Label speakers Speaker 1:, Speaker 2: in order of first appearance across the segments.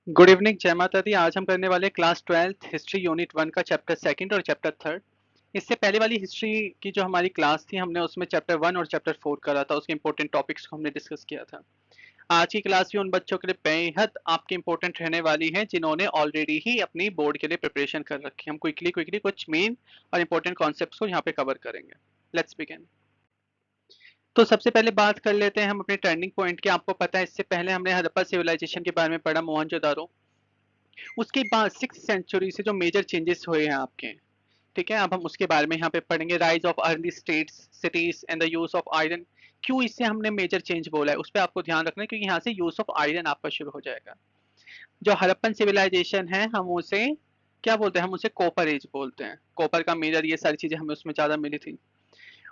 Speaker 1: Good evening, जय माता दी। आज हम करने वाले क्लास 12th हिस्ट्री यूनिट 1 का चैप्टर सेकंड और चैप्टर थर्ड। इससे पहले वाली हिस्ट्री की जो हमारी क्लास थी, हमने उसमें चैप्टर 1 और चैप्टर 4 करा था। उसके इंपॉर्टेंट टॉपिक्स को हमने डिस्कस किया था। आज की क्लास भी उन बच्चों के लिए बेहद आपकी इंपॉर्टेंट रहने वाली है जिन्होंने ऑलरेडी ही अपनी बोर्ड के लिए प्रिपरेशन कर रखी है। हम क्विकली कुछ मेन और इंपॉर्टेंट कॉन्सेप्ट्स को यहाँ पे कवर करेंगे। Let's begin. तो सबसे पहले बात कर लेते हैं हम अपने टर्निंग पॉइंट की। आपको पता है इससे पहले हमने हड़प्पा सिविलाइजेशन के बारे में पढ़ा, मोहनजोदारो। उसके बाद 6th सेंचुरी से जो मेजर चेंजेस हुए हैं आपके, ठीक है, अब हम उसके बारे में यहाँ पे पढ़ेंगे। Rise of early states, cities and the use of iron. क्यों इसे हमने मेजर चेंज बोला है उस पर आपको ध्यान रखना है, क्योंकि यहाँ से यूज ऑफ आयरन आपका शुरू हो जाएगा। जो हड़प्पन सिविलाइजेशन है, हम उसे क्या बोलते हैं? हम उसे कॉपर एज बोलते हैं। कॉपर का मिरर, ये सारी चीजें हमें उसमें ज्यादा मिली थी।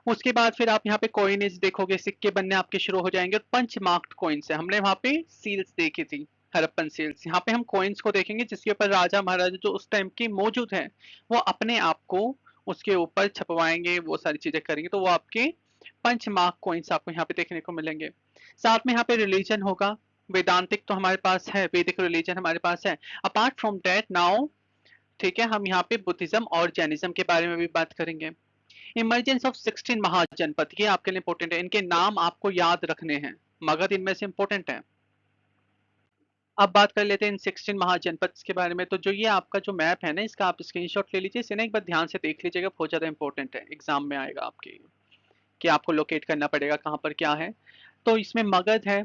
Speaker 1: उसके बाद फिर आप यहाँ पे कॉइनेज देखोगे, सिक्के बनने आपके शुरू हो जाएंगे। और पंच मार्क्ड कॉइन्स है, हमने वहाँ पे सील्स देखी थी, हड़प्पन सील्स। यहाँ पे हम कॉइन्स को देखेंगे जिसके ऊपर राजा महाराजा जो उस टाइम के मौजूद हैं, वो अपने आप को उसके ऊपर छपवाएंगे, वो सारी चीजें करेंगे। तो वो आपके पंच मार्क कॉइन्स आपको यहाँ पे देखने को मिलेंगे। साथ में यहाँ पे रिलीजन होगा। वेदांतिक तो हमारे पास है, वैदिक रिलीजन हमारे पास है। अपार्ट फ्रॉम दैट नाउ, ठीक है, हम यहाँ पे बुद्धिज्म और जैनिज्म के बारे में भी बात करेंगे। इमरजेंस ऑफ 16 महाजनपद, ये आपके लिए इंपॉर्टेंट है। इनके नाम आपको याद रखने हैं, मगध इनमें से इंपॉर्टेंट है। अब बात कर लेते हैं इन 16 महाजनपद के बारे में। तो जो ये आपका जो मैप है ना, इसका आप स्क्रीनशॉट ले लीजिए, इसे ना एक बार ध्यान से देख लीजिएगा, बहुत ज्यादा इंपॉर्टेंट है, एग्जाम में आएगा आपके, कि आपको लोकेट करना पड़ेगा कहाँ पर क्या है। तो इसमें मगध है,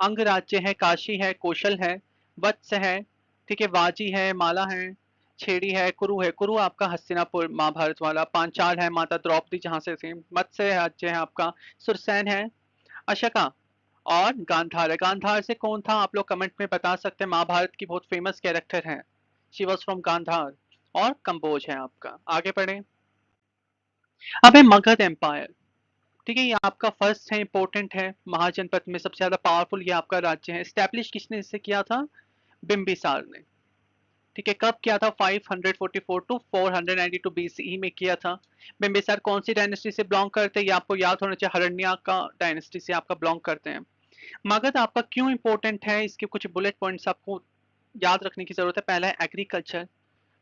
Speaker 1: अंग राज्य है, काशी है, कौशल है, वत्स है, ठीक है, वाजी है, माला है, छेड़ी है, कुरु है। कुरु आपका हस्तिनापुर महाभारत वाला। पांचाल है, माता द्रौपदी जहां से थे। मत्स्य राज्य है आपका, सुरसैन है, अशका और गांधार है। गांधार से कौन था आप लोग कमेंट में बता सकते हैं। महाभारत की बहुत फेमस कैरेक्टर है, शी वॉज फ्रॉम गांधार। और कंबोज है आपका। आगे बढ़े। अब है मगध एम्पायर, ठीक है, ये आपका फर्स्ट है, इंपॉर्टेंट है। महाजनपद में सबसे ज्यादा पावरफुल ये आपका राज्य है। स्टैब्लिश किसने इसे किया था? बिम्बिसार ने। ठीक है, कब किया था? 544 टू 492 बीसीई में किया था। बिम्बिसार कौन सी डायनेस्टी से बिलोंग करते हैं? ये आपको याद होना चाहिए, हरण्या का डायनेस्टी से आपका बिलोंग करते हैं। मगध आपका क्यों इंपॉर्टेंट है, इसके कुछ बुलेट पॉइंट्स आपको याद रखने की जरूरत है। पहला है एग्रीकल्चर,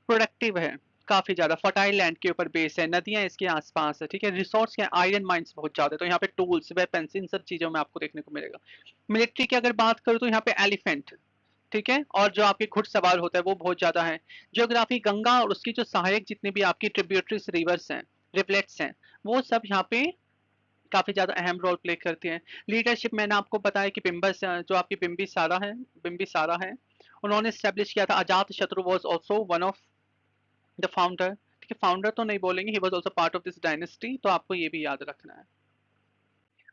Speaker 1: प्रोडक्टिव है, काफी ज्यादा फर्टाइल लैंड के ऊपर बेस है, नदियां इसके आसपास है, ठीक है। रिसोर्स के आयरन माइंस बहुत ज्यादा है, तो यहाँ पे टूल्स, वेपन्स, इन सब चीजों में आपको देखने को मिलेगा। मिलिट्री की अगर बात करूँ तो यहाँ पे एलिफेंट, ठीक है, और जो आपके घुड़सवार होता है वो बहुत ज्यादा है। ज्योग्राफी, गंगा और उसकी जो सहायक जितने भी आपकी ट्रिब्यूटरीज रिवर्स हैं, रिवलेट्स हैं, वो सब यहाँ पे काफी ज्यादा अहम रोल प्ले करती हैं। लीडरशिप मैंने आपको बताया कि बिम्बस जो आपकी बिम्बिसारा है, उन्होंने स्टैब्लिश किया था। अजात शत्रु was also one of the founder, ठीक है, फाउंडर तो नहीं बोलेंगे, he was also part of this dynasty, तो आपको ये भी याद रखना है।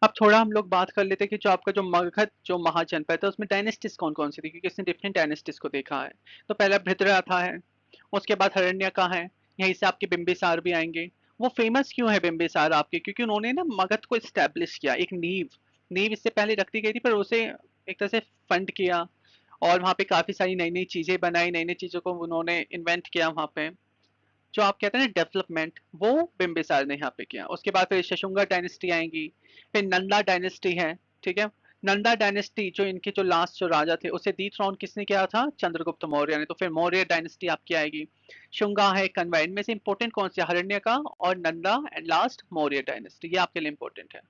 Speaker 1: अब थोड़ा हम लोग बात कर लेते हैं कि जो आपका जो मगध जो महाजनपद है, उसमें डायनेस्टीज कौन कौन सी थी, क्योंकि इसने डिफरेंट डायनेस्टीज को देखा है। तो पहला भृतृहरा है, उसके बाद हरण्यका है, यहीं से आपके बिम्बिसार भी आएंगे। वो फेमस क्यों है बिम्बिसार आपके? क्योंकि उन्होंने ना मगध को स्टैब्लिश किया, एक नींव। नींव इससे पहले रख दी गई थी, पर उसे एक तरह से फंड किया, और वहाँ पे काफी सारी नई नई चीजें बनाई, नई नई चीजों को उन्होंने इन्वेंट किया वहाँ पे। जो आप कहते हैं ना डेवलपमेंट, वो बिम्बिसार ने यहाँ पे किया। उसके बाद फिर शशुंगा डायनेस्टी आएंगी, फिर नंदा डायनेस्टी है, ठीक है। नंदा डायनेस्टी जो इनके जो लास्ट जो राजा थे, उसे डिथ्रोन किसने किया था? चंद्रगुप्त मौर्य ने। तो फिर मौर्य डायनेस्टी आपकी आएगी। शुंगा है, कन्वा, इनमें से इंपॉर्टेंट कौन सी? हरण्य का और Nanda, and last Maurya dynasty, ये आपके लिए इंपॉर्टेंट है।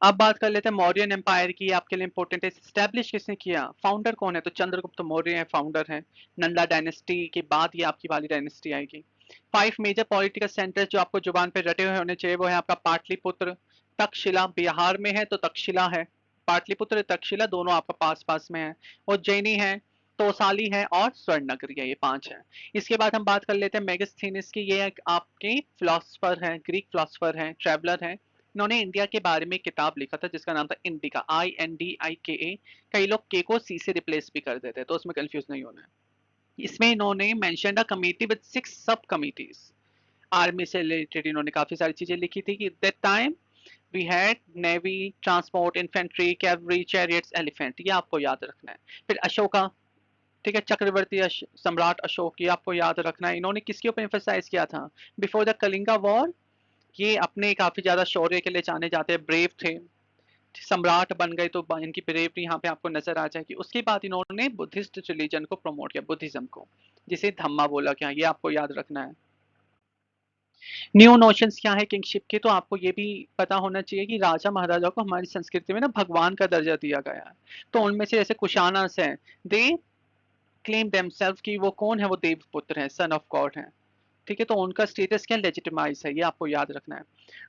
Speaker 1: अब बात कर लेते हैं मौर्यन एम्पायर की, आपके लिए इंपॉर्टेंट है। स्टैब्लिश किसने किया? फाउंडर कौन है? तो चंद्रगुप्त मौर्य है, फाउंडर है। नंदा डायनेस्टी के बाद ये आपकी वाली डायनेस्टी आएगी। 5 मेजर पॉलिटिकल सेंटर्स जो आपको जुबान पे रटे हुए होने चाहिए, वो है आपका पाटलिपुत्र, तक्षशिला बिहार में है, तो तक्षशिला है। पाटलिपुत्र, तक्षशिला दोनों आपका पास पास में है। उज्जैनी है, तोसाली है, और स्वर्ण नगरी है, ये 5 है। इसके बाद हम बात कर लेते हैं मेगास्थनीज की। ये एक आपके फिलोसफर है, ग्रीक फिलोसफर है, ट्रेवलर है। इन्होंने इंडिया के बारे में किताब लिखा था जिसका नाम था इंडिका, INDIKA। कई लोग के को सी से रिप्लेस भी कर देते हैं, तो उसमें कंफ्यूज नहीं होना है। इसमें इन्होंने मेंशन अ कमिटी विद 6 सब कमिटीज। आर्मी से रिलेटेड इन्होंने काफी सारी चीजें लिखी थी कि that time we had navy, transport, infantry, cavalry, chariots, elephant, ये आपको याद रखना है। फिर अशोका, ठीक है, चक्रवर्ती सम्राट अशोक, ये आपको याद रखना है। इन्होंने किसके ऊपर एम्फेसाइज किया था? बिफोर द कलिंगा वॉर, ये अपने काफी ज्यादा शौर्य के लिए जाने जाते हैं, ब्रेव थे। सम्राट बन गए, तो इनकी ब्रेवरी यहाँ पे आपको नजर आ जाएगी। उसके बाद इन्होंने बुद्धिस्ट रिलीजन को प्रमोट किया, बुद्धिज्म को, जिसे धम्मा बोला गया, ये आपको याद रखना है। न्यू नोशंस क्या है किंगशिप के, तो आपको ये भी पता होना चाहिए कि राजा महाराजा को हमारी संस्कृति में ना भगवान का दर्जा दिया गया है। तो उनमें से जैसे कुशानास हैं, दे क्लेम देमसेल्फ कि वो कौन है, वो देवपुत्र हैं, सन ऑफ गॉड हैं। ठीक है, तो उनका स्टेटस क्या, लेजिटिमाइज है, ये आपको याद रखना है।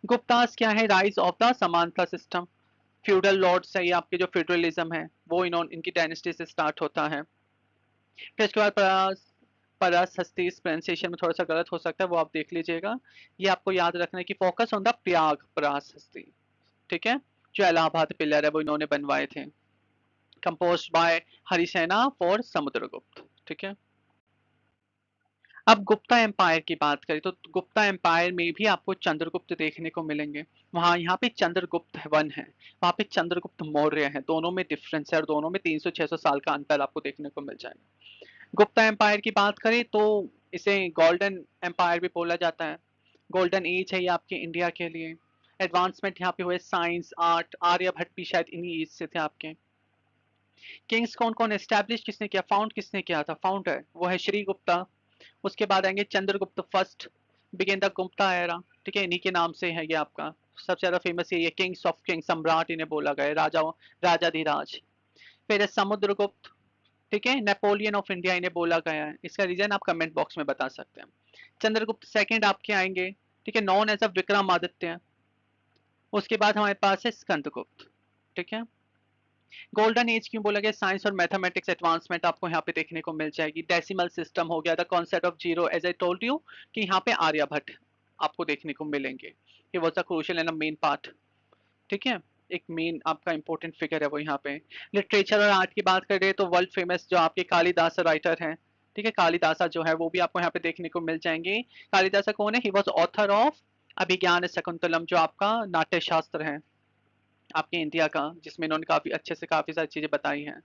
Speaker 1: गुप्तास क्या है, राइज ऑफ द समानता सिस्टम, फ्यूडल लॉर्ड्स है, ये आपके जो फेडरलिज्म है वो इनकी डायनेस्टी से स्टार्ट होता है। फिर उसके बाद पराशस्ती, प्रोनाउंसिएशन में थोड़ा सा गलत हो सकता है, वो आप देख लीजिएगा। ये आपको याद रखना है कि फोकस ऑन द प्रयाग पराशस्ती, ठीक है, जो इलाहाबाद पिलर है वो इन्होंने बनवाए थे, composed bye Harisena for Samudragupta. ठीक है, अब गुप्ता एम्पायर की बात करें तो गुप्ता एम्पायर में भी आपको चंद्रगुप्त देखने को मिलेंगे। वहाँ यहाँ पे चंद्रगुप्त वन है, वहाँ पे चंद्रगुप्त मौर्य है, दोनों में डिफरेंस है और दोनों में 300-600 साल का अंतर आपको देखने को मिल जाएगा। गुप्ता एम्पायर की बात करें तो इसे गोल्डन एम्पायर भी बोला जाता है, गोल्डन एज है ये आपके इंडिया के लिए। एडवांसमेंट यहाँ पे हुए साइंस, आर्ट, आर्यभट्ट भी शायद इन्हीं एज से थे आपके। किंग्स कौन कौन एस्टैब्लिश किसने किया, फाउंड किसने किया था, फाउंडर वो है श्री गुप्ता। उसके बाद आएंगे Chandragupta first, began the Gupta era, ठीक है, इन्हीं के नाम से है ये आपका। सबसे ज्यादा फेमस ये किंग्स ऑफ किंग, सम्राट इन्हें बोला गया, राजाधिराज। फिर है समुद्रगुप्त, ठीक है, नेपोलियन ऑफ इंडिया इन्हें बोला गया है, इसका रीजन आप कमेंट बॉक्स में बता सकते हैं। चंद्रगुप्त सेकंड आपके आएंगे, ठीक है, नॉन एज अ विक्रमादित्य। उसके बाद हमारे पास है स्कंदगुप्त, ठीक है। गोल्डन एज क्यों बोला गया, साइंस और मैथमेटिक्स एडवांसमेंट आपको यहाँ पे देखने को मिल जाएगी। डेसिमल सिस्टम हो गया, the concept of zero, as I told you कि यहाँ पे आर्यभट्ट आपको देखने को मिलेंगे, ये was a crucial and a main part, ठीक है, एक मेन आपका इंपॉर्टेंट फिगर है वो यहाँ पे। लिटरेचर और आर्ट की बात करें तो वर्ल्ड फेमस जो आपके कालिदास राइटर हैं, ठीक है, कालिदासा जो है वो भी आपको यहाँ पे देखने को मिल जाएंगे। कालिदासा कौन है, ही वॉज ऑथर ऑफ अभिज्ञान शकुंतलम, जो आपका नाट्य शास्त्र है आपके इंडिया का, जिसमें इन्होंने काफी अच्छे से काफी सारी चीजें बताई हैं,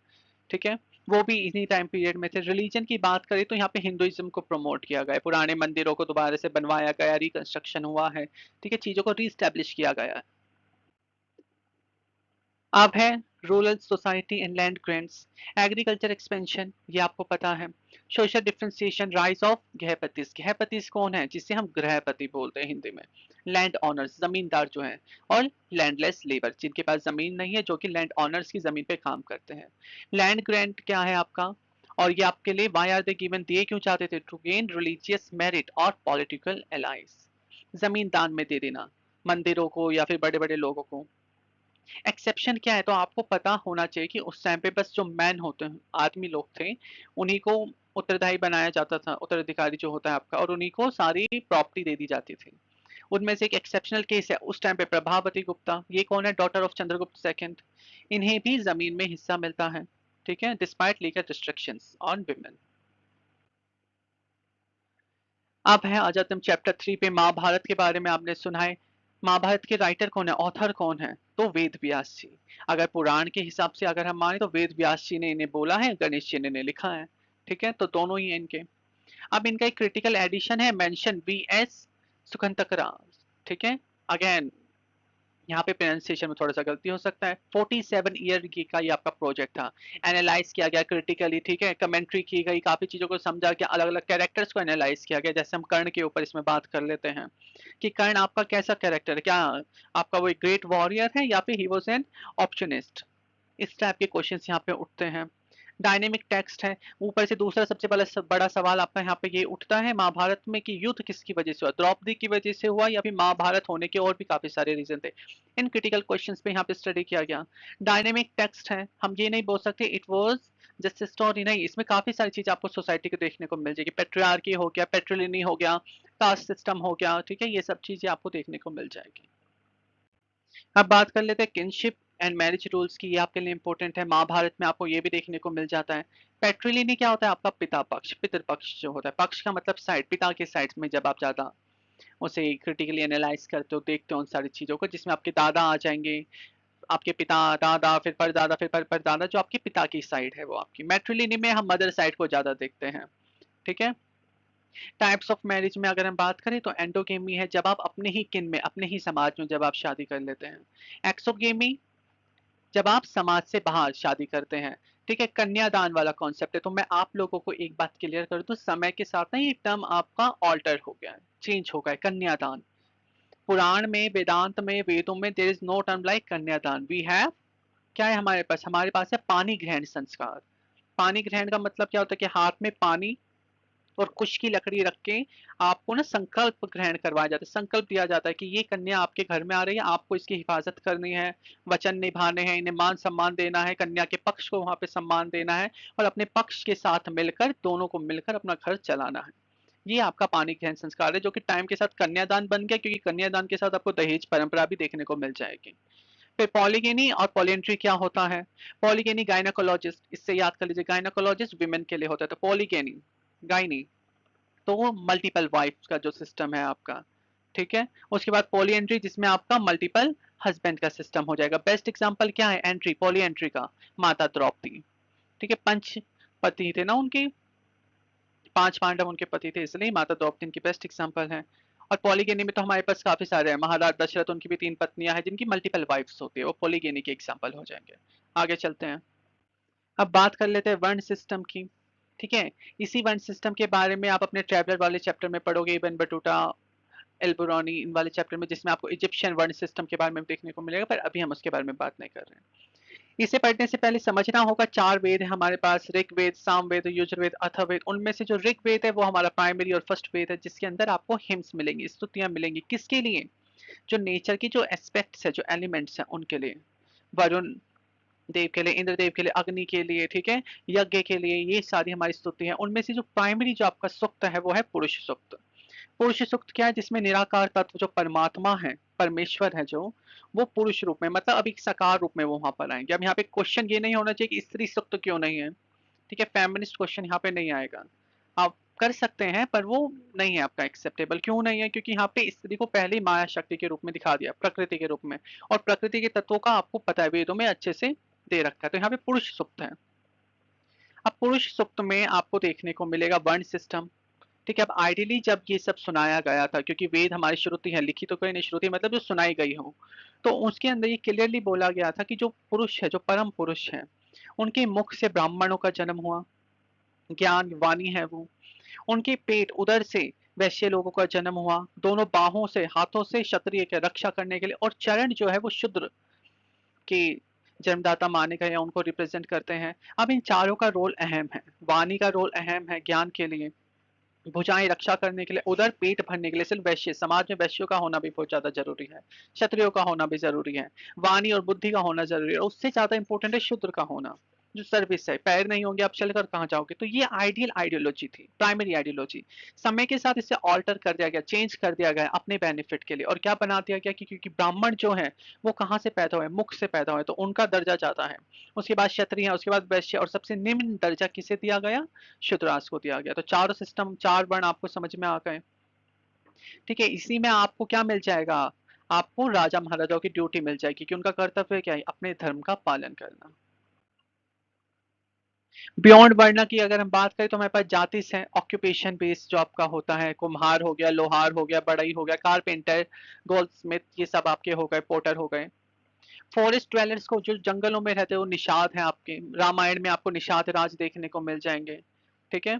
Speaker 1: ठीक है, वो भी इन्हीं टाइम पीरियड में थे। रिलीजन की बात करें तो यहाँ पे हिंदुइज्म को प्रमोट किया गया है, पुराने मंदिरों को दोबारा से बनवाया गया, रिकंस्ट्रक्शन हुआ है, ठीक है, चीजों को रीस्टैब्लिश किया गया है। अब है rural society and land grants, agriculture expansion, ये आपको पता है। सोशल डिफरेंशिएशन, राइज ऑफ गृहपतिस, गृहपतिस कौन है, जिसे हम गृहपति बोलते हैं हिंदी में। लैंड ऑनर्स, जमींदार जो है, और लैंडलेस लेबर, जिनके पास जमीन नहीं है, जो कि लैंड ऑनर्स की जमीन पे काम करते हैं। लैंड ग्रांट क्या है आपका, और ये आपके लिए वाई आर दे गिवन, दिए क्यों चाहते थे, टू गेन रिलीजियस मेरिट और पॉलिटिकल अलाइज, जमीन दान में दे देना मंदिरों को या फिर बड़े बड़े लोगों को। एक्सेप्शन क्या है, तो आपको पता होना चाहिए कि उस टाइम पे बस जो मैन होते हैं, आदमी लोग थे, उन्हीं को उत्तरदायी बनाया जाता था, उत्तराधिकारी जो होता है आपका, और उन्हीं को सारी प्रॉपर्टी दे दी जाती थी। उनमें से एक एक्सेप्शनल केस है उस टाइम पे प्रभावती गुप्ता, ये कौन है, डॉटर ऑफ चंद्रगुप्त सेकंड, इन्हें भी जमीन में हिस्सा मिलता है, ठीक है, despite legal restrictions on women. अब है आ जाते हम चैप्टर 3 पे, महाभारत के बारे में आपने सुना है। महाभारत के राइटर कौन है, ऑथर कौन है, तो वेद व्यास जी। अगर पुराण के हिसाब से अगर हम माने तो वेद व्यास जी ने इन्हें बोला है, गणेश जी ने इन्हें लिखा है, ठीक है, तो दोनों ही हैं इनके। अब इनका एक क्रिटिकल एडिशन है, मेंशन बी एस सुखंतकरा, ठीक है, अगेन यहाँ पे प्रोनाउंसिएशन में थोड़ा सा गलती हो सकता है। 47 ईयर की का ये आपका प्रोजेक्ट था, एनालाइज किया गया क्रिटिकली, ठीक है, कमेंट्री की गई, काफी चीजों को समझा गया, अलग अलग कैरेक्टर्स को एनालाइज किया गया। जैसे हम कर्ण के ऊपर इसमें बात कर लेते हैं कि कर्ण आपका कैसा कैरेक्टर है, क्या आपका वो ग्रेट वॉरियर है या फिर ही वॉज एन ऑप्शनिस्ट, इस टाइप के क्वेश्चंस यहाँ पे उठते हैं। डायनेमिक टेक्स्ट है, ऊपर से दूसरा सबसे बड़ा सवाल आपका यहाँ पे ये उठता है महाभारत में कि युद्ध किसकी वजह से हुआ, द्रौपदी की वजह से हुआ या फिर महाभारत होने के और भी काफी सारे रीजन थे। इन क्रिटिकल क्वेश्चंस पे यहाँ पे स्टडी किया गया। डायनेमिक टेक्स्ट है, हम ये नहीं बोल सकते इट वाज जस्ट स्टोरी, नहीं, इसमें काफी सारी चीज आपको सोसाइटी को देखने को मिल जाएगी, पेट्रियार्की हो गया, पेट्रिलिनी हो गया, कास्ट सिस्टम हो गया, ठीक है, ये सब चीजें आपको देखने को मिल जाएगी। अब बात कर लेते हैं किनशिप एंड मैरिज रूल्स की, ये आपके लिए इंपॉर्टेंट है, महाभारत में आपको ये भी देखने को मिल जाता है। पैट्रिलिनी क्या होता है, आपका पिता पक्ष, पितृपक्ष जो होता है, पक्ष का मतलब साइड, पिता के साइड में जब आप ज्यादा उसे क्रिटिकली एनालाइज करते हो, देखते हो उन सारी चीजों को, जिसमें आपके दादा आ जाएंगे, आपके पिता, दादा, फिर परदादा, फिर परदादा, जो आपके पिता की साइड है वो आपकी। मैट्रिलिनी में हम मदर साइड को ज्यादा देखते हैं, ठीक है। टाइप्स ऑफ मैरिज में अगर हम बात करें तो एंडोगेमी है, जब आप अपने ही किन में, अपने ही समाज में जब आप शादी कर लेते हैं। एक्सोगेमी, जब आप समाज से बाहर शादी करते हैं, ठीक है, कन्यादान वाला कॉन्सेप्ट है। तो मैं आप लोगों को एक बात क्लियर कर दूं, समय के साथ ना ये टर्म आपका ऑल्टर हो गया है, चेंज हो गया है, कन्यादान। पुराण में, वेदांत में, वेदों में there is no term like kanyadaan. We have, क्या है हमारे पास है पानी ग्रहण संस्कार। पानी ग्रहण का मतलब क्या होता है कि हाथ में पानी और कुश की लकड़ी रख के आपको ना संकल्प ग्रहण करवाया जाता है, संकल्प दिया जाता है कि ये कन्या आपके घर में आ रही है, आपको इसकी हिफाजत करनी है, वचन निभाने हैं, इन्हें मान सम्मान देना है, कन्या के पक्ष को वहां पे सम्मान देना है, और अपने पक्ष के साथ मिलकर, दोनों को मिलकर अपना घर चलाना है। ये आपका पानी ग्रहण संस्कार है, जो कि टाइम के साथ कन्यादान बन गया, क्योंकि कन्यादान के साथ आपको दहेज परंपरा भी देखने को मिल जाएगी। फिर पॉलीगेनी और पॉलीएंट्री क्या होता है? पॉलीगेनी गायनाकोलॉजिस्ट, इससे याद कर लीजिए, गायनाकोलॉजिस्ट विमेन के लिए होता है, तो पॉलीगेनी गायनी तो वो मल्टीपल वाइफ्स का जो सिस्टम है आपका, ठीक है। उसके बाद पॉली एंट्री, जिसमें आपका मल्टीपल हस्बैंड का सिस्टम हो जाएगा। बेस्ट एग्जांपल क्या है एंट्री, पॉली एंट्री का? माता द्रौपदी, ठीक है, पंच पति थे ना उनके, 5 पांडव उनके पति थे, इसलिए माता द्रौपदी इनकी बेस्ट एग्जांपल है। और पॉलीगेनी में तो हमारे पास काफी सारे हैं, महाराज दशरथ, उनकी भी 3 पत्नियां हैं जिनकी मल्टीपल वाइफ्स होती है, वो पॉलीगेनी के एग्जाम्पल हो जाएंगे। आगे चलते हैं, अब बात कर लेते हैं वर्ण सिस्टम की, ठीक है। इसी वर्ण सिस्टम के बारे में आप अपने ट्रैवलर वाले चैप्टर में पढ़ोगे, इब्न बटूटा, एल्बुरानी, इन वाले चैप्टर में, जिसमें आपको इजिप्शियन वर्ण सिस्टम के बारे में देखने को मिलेगा, पर अभी हम उसके बारे में बात नहीं कर रहे हैं। इसे पढ़ने से पहले समझना होगा, 4 वेद है हमारे पास, ऋग्वेद, सामवेद, यजुर्वेद, अथर्ववेद। उनमें से जो ऋग्वेद है वो हमारा प्राइमरी और फर्स्ट वेद है, जिसके अंदर आपको हिम्स मिलेंगी, स्तुतियां मिलेंगी। किसके लिए? जो नेचर की जो एस्पेक्ट्स है, जो एलिमेंट्स हैं, उनके लिए। वरुण देव के लिए, इंद्र देव के लिए, अग्नि के लिए, ठीक है, यज्ञ के लिए, ये सारी हमारी स्तुति है। उनमें से जो प्राइमरी जो आपका सूक्त है वो है पुरुष सूक्त। पुरुष सूक्त क्या है? जिसमें निराकार तत्व जो परमात्मा है, परमेश्वर है जो, वो पुरुष रूप में, मतलब अभी साकार रूप में वो वहां पर आएंगे। अब यहाँ पे क्वेश्चन ये नहीं होना चाहिए कि स्त्री सूक्त क्यों नहीं है, ठीक है, फेमिनिस्ट क्वेश्चन यहाँ पे नहीं आएगा। आप कर सकते हैं पर वो नहीं है आपका एक्सेप्टेबल। क्यों नहीं है? क्योंकि यहाँ पे स्त्री को पहले ही माया शक्ति के रूप में दिखा दिया, प्रकृति के रूप में, और प्रकृति के तत्वों का आपको पता है, वेदों में अच्छे से दे रखा है। तो यहाँ पे पुरुष सूक्त है। अब पुरुष सूक्त में आपको देखने को मिलेगा वर्ण सिस्टम, ठीक है। अब आइडियली जब ये सब सुनाया गया था, क्योंकि वेद हमारी श्रुति है, लिखी तो कोई नहीं, श्रुति मतलब जो सुनाई गई हो, तो उसके अंदर ये क्लियरली बोला गया था कि जो पुरुष है, जो परम पुरुष है, उनके मुख से ब्राह्मणों का जन्म हुआ, ज्ञान वाणी है वो। उनके पेट, उदर से वैश्य लोगों का जन्म हुआ, दोनों बाहों से, हाथों से क्षत्रिय के रक्षा करने के लिए, और चरण जो है वो शूद्र के जन्मदाता माने गए हैं, उनको रिप्रेजेंट करते हैं। अब इन चारों का रोल अहम है। वाणी का रोल अहम है ज्ञान के लिए, भुजाएं रक्षा करने के लिए, उधर पेट भरने के लिए। सिर्फ वैश्य समाज में वैश्यों का होना भी बहुत ज्यादा जरूरी है, क्षत्रियों का होना भी जरूरी है, वाणी और बुद्धि का होना जरूरी है, उससे ज्यादा इंपॉर्टेंट है शूद्र का होना, जो सर्विस है। पैर नहीं होंगे आप चलकर कहाँ जाओगे? तो ये आइडियल आइडियोलॉजी थी, प्राइमरी आइडियोलॉजी। समय के साथ इसे ऑल्टर कर दिया गया, चेंज कर दिया गया अपने बेनिफिट के लिए। और क्या बना दिया गया कि क्योंकि ब्राह्मण जो है वो कहाँ से पैदा हुए? मुख से पैदा हुए, तो उनका दर्जा ज्यादा है। उसके बाद क्षत्रिय है, उसके बाद वैश्य, और सबसे निम्न दर्जा किसे दिया गया? शूद्रास को दिया गया। तो चारों सिस्टम, 4 वर्ण आपको समझ में आ गए, ठीक है। इसी में आपको क्या मिल जाएगा? आपको राजा महाराजाओं की ड्यूटी मिल जाएगी कि उनका कर्तव्य क्या है? अपने धर्म का पालन करना। बियॉन्ड वर्ण की अगर हम बात करें तो हमारे पास जाति है, ऑक्यूपेशन बेस्ड जो आपका होता है, कुम्हार हो गया, लोहार हो गया, बढ़ई हो गया, कारपेंटर, गोल्ड स्मिथ, ये सब आपके हो गए, पोर्टर हो गए। फॉरेस्ट ड्वेलर्स को, जो जंगलों में रहते हैं, वो निषाद हैं आपके। रामायण में आपको निषाद राज देखने को मिल जाएंगे, ठीक है।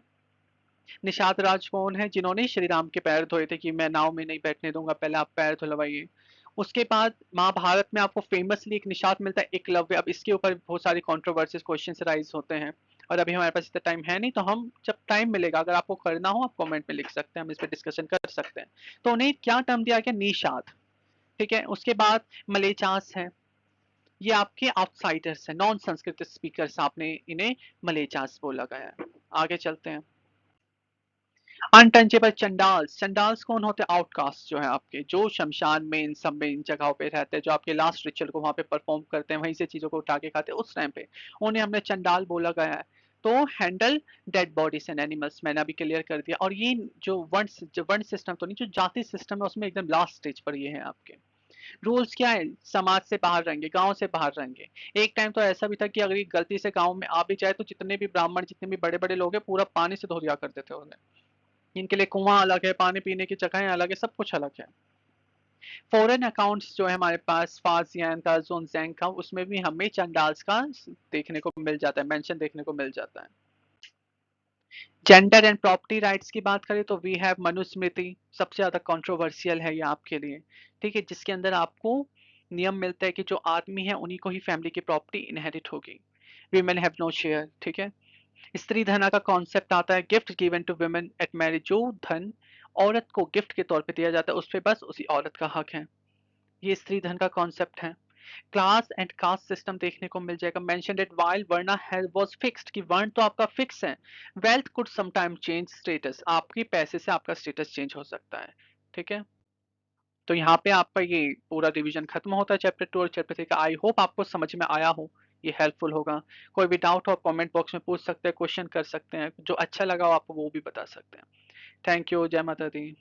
Speaker 1: निषाद राज कौन है? जिन्होंने श्री राम के पैर धोए थे कि मैं नाव में नहीं बैठने दूंगा, पहले आप पैर धुलवाइए। उसके बाद महाभारत में आपको फेमसली एक निषाद मिलता है, एकलव्य। अब इसके ऊपर बहुत सारी कॉन्ट्रोवर्सीज, क्वेश्चन राइज होते हैं, और अभी हमारे पास इतना टाइम है नहीं, तो हम जब टाइम मिलेगा, अगर आपको करना हो आप कमेंट में लिख सकते हैं, हम इस पर डिस्कशन कर सकते हैं। तो उन्हें क्या टर्म दिया गया? निषाद, ठीक है। उसके बाद मलेचास है, ये आपके आउटसाइडर्स हैं, नॉन संस्कृत स्पीकर्स, आपने इन्हें मलेचास बोला गया है। आगे चलते हैं। अनटचेबल चंडाल्स, चंडाल्स कौन होते हैं? आउटकास्ट जो है आपके, जो शमशान में, इन सब में, इन जगहों पे रहते हैं, जो आपके लास्ट रिचुअल को वहां पे परफॉर्म करते हैं, वहीं से चीजों को उठा के खाते हैं, उस टाइम पे उन्हें हमने चंडाल बोला गया है। तो handle dead bodies and animals, मैंने अभी क्लियर कर दिया। और ये जो वर्ण सिस्टम तो नहीं, जो जाति सिस्टम है उसमें एकदम लास्ट स्टेज पर ये है आपके। रूल्स क्या है? समाज से बाहर रहेंगे, गांव से बाहर रहेंगे। एक टाइम तो ऐसा भी था कि अगर ये गलती से गांव में आ भी जाए, तो जितने भी ब्राह्मण, जितने भी बड़े बड़े लोग हैं, पूरा पानी से धो दिया करते थे उन्हें। इनके लिए कुआं अलग है, पानी पीने की जगहें अलग है, सब कुछ अलग है। फॉरेन अकाउंट्स जो है हमारे पास फाजियान का, जोनजैंग का, उसमें भी हमें चंडाल्स का देखने को मिल जाता है, मेंशन देखने को मिल जाता है। जेंडर एंड प्रॉपर्टी राइट्स की बात करें तो वी हैव मनुस्मृति, सबसे ज्यादा कंट्रोवर्शियल है ये आपके लिए, ठीक है, जिसके अंदर आपको नियम मिलता है कि जो आदमी है उन्हीं को ही फैमिली की प्रॉपर्टी इनहेरिट होगी, वीमेन हैव नो शेयर, ठीक है। स्त्री धना का कॉन्सेप्ट आता है, gift given to women at marriage, जो धन औरत को गिफ्ट के तौर पे दिया जाता है उस पे बस उसी औरत का हक है, ये स्त्री धन का कॉन्सेप्ट है। क्लास एंड कास्ट सिस्टम देखने को मिल जाएगा, mentioned it while varna was fixed, कि वर्ण तो आपका फिक्स है, wealth could sometime change status, आपकी पैसे से आपका स्टेटस चेंज हो सकता है, ठीक है। तो यहाँ पे आपका ये पूरा रिवीजन खत्म होता है चैप्टर 2 और चैप्टर 3 का। आई होप आपको समझ में आया हो, ये हेल्पफुल होगा। कोई भी डाउट हो कमेंट बॉक्स में पूछ सकते हैं, क्वेश्चन कर सकते हैं, जो अच्छा लगा हो आप वो भी बता सकते हैं। थैंक यू, जय माता दी।